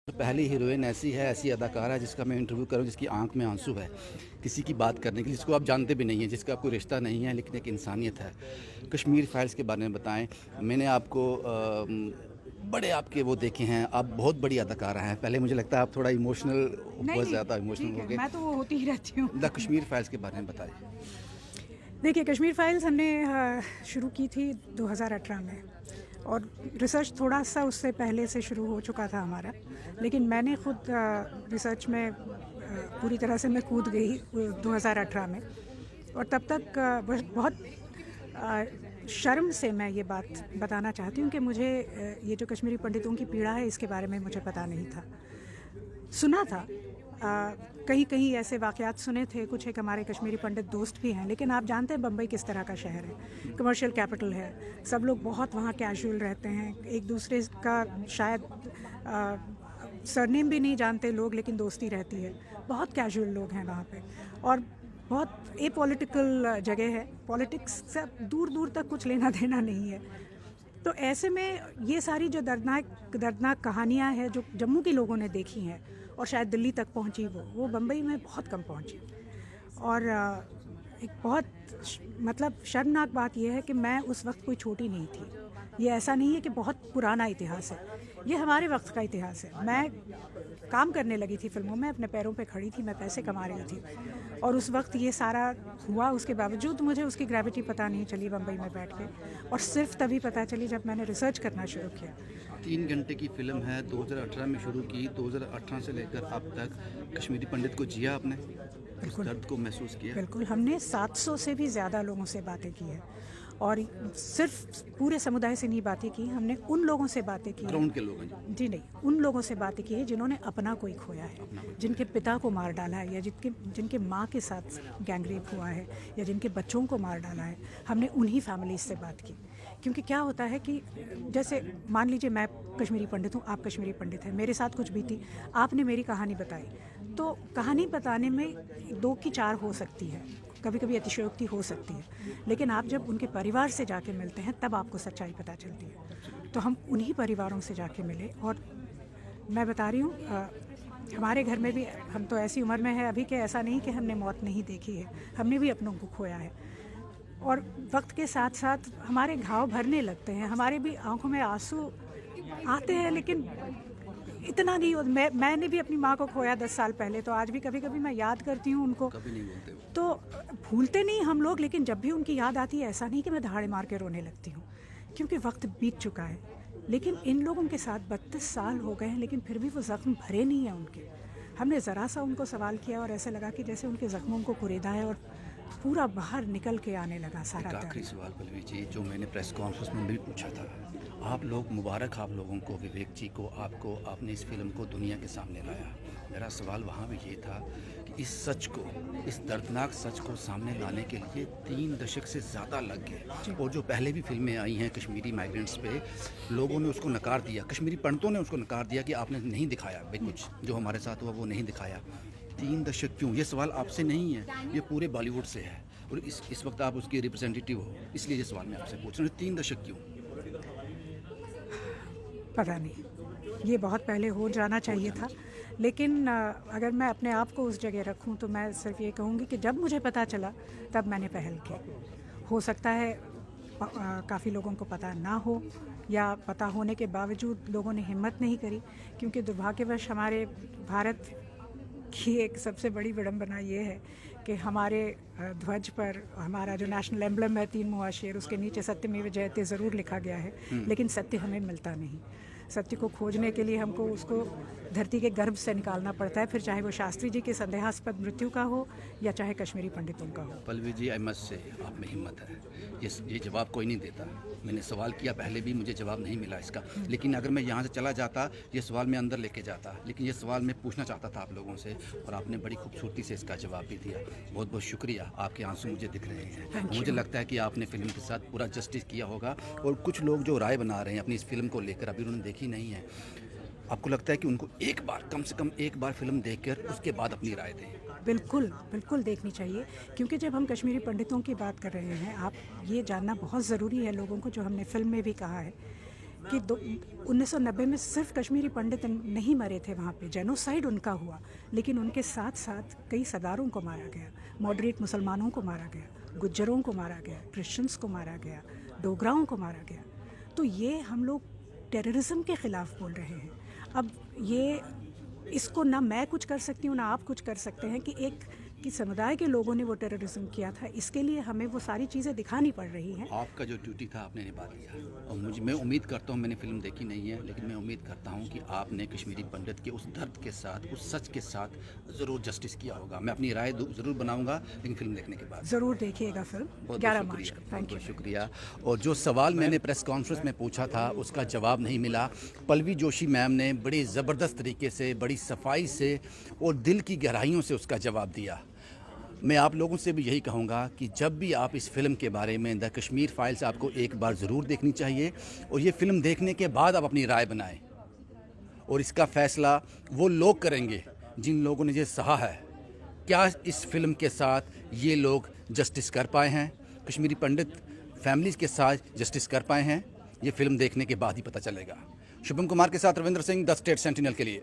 पहली हीरोइन ऐसी है, ऐसी अदाकारा है जिसका मैं इंटरव्यू करूं, जिसकी आंख में आंसू है किसी की बात करने के लिए, जिसको आप जानते भी नहीं हैं, जिसका कोई रिश्ता नहीं है, लेकिन एक इंसानियत है। कश्मीर फाइल्स के बारे में बताएं। मैंने आपको बड़े आपके वो देखे हैं, आप बहुत बड़ी अदाकारा हैं। पहले मुझे लगता है आप थोड़ा इमोशनल, नहीं बहुत नहीं, ज़्यादा इमोशनल ठीक हो है, गए। मैं तो वो होती ही रहती हूँ। द कश्मीर फाइल्स के बारे में बताइए। देखिए, कश्मीर फाइल्स हमने शुरू की थी 2018 में, और रिसर्च थोड़ा सा उससे पहले से शुरू हो चुका था हमारा, लेकिन मैंने खुद रिसर्च में पूरी तरह से मैं कूद गई 2018 में। और तब तक बहुत शर्म से मैं ये बात बताना चाहती हूँ कि मुझे ये जो कश्मीरी पंडितों की पीड़ा है इसके बारे में मुझे पता नहीं था। सुना था, कहीं कहीं ऐसे वाक़यात सुने थे, कुछ एक हमारे कश्मीरी पंडित दोस्त भी हैं, लेकिन आप जानते हैं बम्बई किस तरह का शहर है, कमर्शियल कैपिटल है, सब लोग बहुत वहाँ कैजुअल रहते हैं, एक दूसरे का शायद सरनेम भी नहीं जानते लोग, लेकिन दोस्ती रहती है, बहुत कैजुअल लोग हैं वहाँ पे, और बहुत एपॉलिटिकल जगह है, पॉलिटिक्स से दूर दूर तक कुछ लेना देना नहीं है। तो ऐसे में ये सारी जो दर्दनाक कहानियाँ हैं जो जम्मू के लोगों ने देखी हैं और शायद दिल्ली तक पहुंची, वो बम्बई में बहुत कम पहुंची। और एक बहुत मतलब शर्मनाक बात यह है कि मैं उस वक्त कोई छोटी नहीं थी। ये ऐसा नहीं है कि बहुत पुराना इतिहास है, ये हमारे वक्त का इतिहास है। मैं काम करने लगी थी फिल्मों में, अपने पैरों पे खड़ी थी, मैं पैसे कमा रही थी, और उस वक्त ये सारा हुआ। उसके बावजूद मुझे उसकी ग्रेविटी पता नहीं चली बम्बई में बैठ के, और सिर्फ तभी पता चली जब मैंने रिसर्च करना शुरू किया। 3 घंटे की फिल्म है, 2018 में शुरू की, 2018 से लेकर अब तक कश्मीरी पंडित को जिया आपने, उस दर्द को महसूस किया? बिल्कुल, हमने 700 से भी ज़्यादा लोगों से बातें की है, और सिर्फ पूरे समुदाय से नहीं बातें की, हमने उन लोगों से बातें की ग्राउंड के लोग हैं जी नहीं, उन लोगों से बातें की है जिन्होंने अपना कोई खोया है, जिनके पिता को मार डाला है, या जिनके माँ के साथ गैंगरेप हुआ है, या जिनके बच्चों को मार डाला है। हमने उन्हीं फैमिलीज से बात की, क्योंकि क्या होता है कि जैसे मान लीजिए मैं कश्मीरी पंडित हूँ, आप कश्मीरी पंडित हैं, मेरे साथ कुछ बीती, आपने मेरी कहानी बताई, तो कहानी बताने में 2 की 4 हो सकती है, कभी कभी अतिशयोक्ति हो सकती है, लेकिन आप जब उनके परिवार से जाके मिलते हैं तब आपको सच्चाई पता चलती है। तो हम उन्हीं परिवारों से जाके मिले, और मैं बता रही हूँ हमारे घर में भी हम तो ऐसी उम्र में है अभी कि ऐसा नहीं कि हमने मौत नहीं देखी है, हमने भी अपनों को खोया है, और वक्त के साथ साथ हमारे घाव भरने लगते हैं, हमारे भी आंखों में आंसू आते हैं, लेकिन इतना नहीं। मैंने भी अपनी माँ को खोया 10 साल पहले, तो आज भी कभी कभी मैं याद करती हूँ उनको। कभी नहीं बोलते हो? तो भूलते नहीं हम लोग, लेकिन जब भी उनकी याद आती है ऐसा नहीं कि मैं दहाड़े मार के रोने लगती हूँ, क्योंकि वक्त बीत चुका है। लेकिन इन लोगों के साथ 32 साल हो गए हैं, लेकिन फिर भी वो ज़ख्म भरे नहीं हैं उनके। हमने ज़रा सा उनको सवाल किया और ऐसे लगा कि जैसे उनके ज़ख्मों को कुरेदा है और पूरा बाहर निकल के आने लगा सारा एक आखिरी दर्द। सवाल पल्लवी जी, जो मैंने प्रेस कॉन्फ्रेंस में भी पूछा था, आप लोग मुबारक आप लोगों को, विवेक जी को, आपको, आपने इस फिल्म को दुनिया के सामने लाया। मेरा सवाल वहाँ भी ये था कि इस सच को, इस दर्दनाक सच को सामने लाने के लिए 3 दशक से ज़्यादा लग गए, और जो पहले भी फिल्में आई हैं कश्मीरी माइग्रेंट्स पे, लोगों ने उसको नकार दिया, कश्मीरी पंडितों ने उसको नकार दिया कि आपने नहीं दिखाया भाई, कुछ जो हमारे साथ हुआ वो नहीं दिखाया। 3 दशक क्यों? ये सवाल आपसे नहीं है, ये पूरे बॉलीवुड से है, और इस वक्त आप उसके रिप्रेजेंटेटिव हो, इसलिए ये सवाल मैं आपसे पूछ रहा हूँ, 3 दशक क्यों? पता नहीं, ये बहुत पहले हो जाना चाहिए था, लेकिन अगर मैं अपने आप को उस जगह रखूं तो मैं सिर्फ ये कहूँगी कि जब मुझे पता चला तब मैंने पहल की। हो सकता है काफ़ी लोगों को पता ना हो, या पता होने के बावजूद लोगों ने हिम्मत नहीं करी, क्योंकि दुर्भाग्यवश हमारे भारत की एक सबसे बड़ी विडंबना ये है कि हमारे ध्वज पर हमारा जो नेशनल एम्बलम है 3 मुआ शेर, उसके नीचे सत्यमेव जयते ज़रूर लिखा गया है, लेकिन सत्य हमें मिलता नहीं। सत्य को खोजने के लिए हमको उसको धरती के गर्भ से निकालना पड़ता है, फिर चाहे वो शास्त्री जी की संदेहास्पद मृत्यु का हो या चाहे कश्मीरी पंडितों का हो। Pallavi ji, I must say आप में हिम्मत है, ये जवाब कोई नहीं देता। मैंने सवाल किया पहले भी, मुझे जवाब नहीं मिला इसका, लेकिन अगर मैं यहाँ से चला जाता, ये सवाल मैं अंदर लेके जाता, लेकिन ये सवाल मैं पूछना चाहता था आप लोगों से, और आपने बड़ी खूबसूरती से इसका जवाब भी दिया। बहुत बहुत शुक्रिया, आपके आंसू मुझे दिख रहे हैं, मुझे लगता है कि आपने फिल्म के साथ पूरा जस्टिस किया होगा। और कुछ लोग जो राय बना रहे हैं अपनी इस फिल्म को लेकर, अभी उन्होंने देखी नहीं है, आपको लगता है कि उनको एक बार, कम से कम एक बार फिल्म देखकर उसके बाद अपनी राय दें? बिल्कुल, बिल्कुल देखनी चाहिए, क्योंकि जब हम कश्मीरी पंडितों की बात कर रहे हैं, आप ये जानना बहुत ज़रूरी है लोगों को, जो हमने फ़िल्म में भी कहा है कि 1990 में सिर्फ कश्मीरी पंडित नहीं मरे थे वहाँ पे, जेनोसाइड उनका हुआ, लेकिन उनके साथ साथ कई सरदारों को मारा गया, मॉडरेट मुसलमानों को मारा गया, गुज्जरों को मारा गया, क्रिश्चियंस को मारा गया, डोगराओं को मारा गया। तो ये हम लोग टेररिज्म के ख़िलाफ़ बोल रहे हैं। अब ये इसको ना मैं कुछ कर सकती हूँ ना आप कुछ कर सकते हैं कि एक कि समुदाय के लोगों ने वो टेररिज्म किया था, इसके लिए हमें वो सारी चीज़ें दिखानी पड़ रही हैं। आपका जो ड्यूटी था आपने निभा लिया, और मैं उम्मीद करता हूँ, मैंने फिल्म देखी नहीं है लेकिन मैं उम्मीद करता हूँ कि आपने कश्मीरी पंडित के उस दर्द के साथ, उस सच के साथ ज़रूर जस्टिस किया होगा। मैं अपनी राय ज़रूर बनाऊँगा, लेकिन फिल्म देखने के बाद। ज़रूर देखिएगा फिल्म, 11 मार्च को। बहुत बहुत शुक्रिया। और जो सवाल मैंने प्रेस कॉन्फ्रेंस में पूछा था उसका जवाब नहीं मिला। पल्लवी जोशी मैम ने बड़ी ज़बरदस्त तरीके से, बड़ी सफाई से और दिल की गहराइयों से उसका जवाब दिया। मैं आप लोगों से भी यही कहूँगा कि जब भी आप इस फिल्म के बारे में, द कश्मीर फाइल्स, आपको एक बार ज़रूर देखनी चाहिए, और ये फिल्म देखने के बाद आप अपनी राय बनाएं, और इसका फ़ैसला वो लोग करेंगे जिन लोगों ने ये सहा है। क्या इस फिल्म के साथ ये लोग जस्टिस कर पाए हैं, कश्मीरी पंडित फैमिलीज़ के साथ जस्टिस कर पाए हैं? ये फिल्म देखने के बाद ही पता चलेगा। शुभम कुमार के साथ Ravindra Singh, the state sentinel के लिए।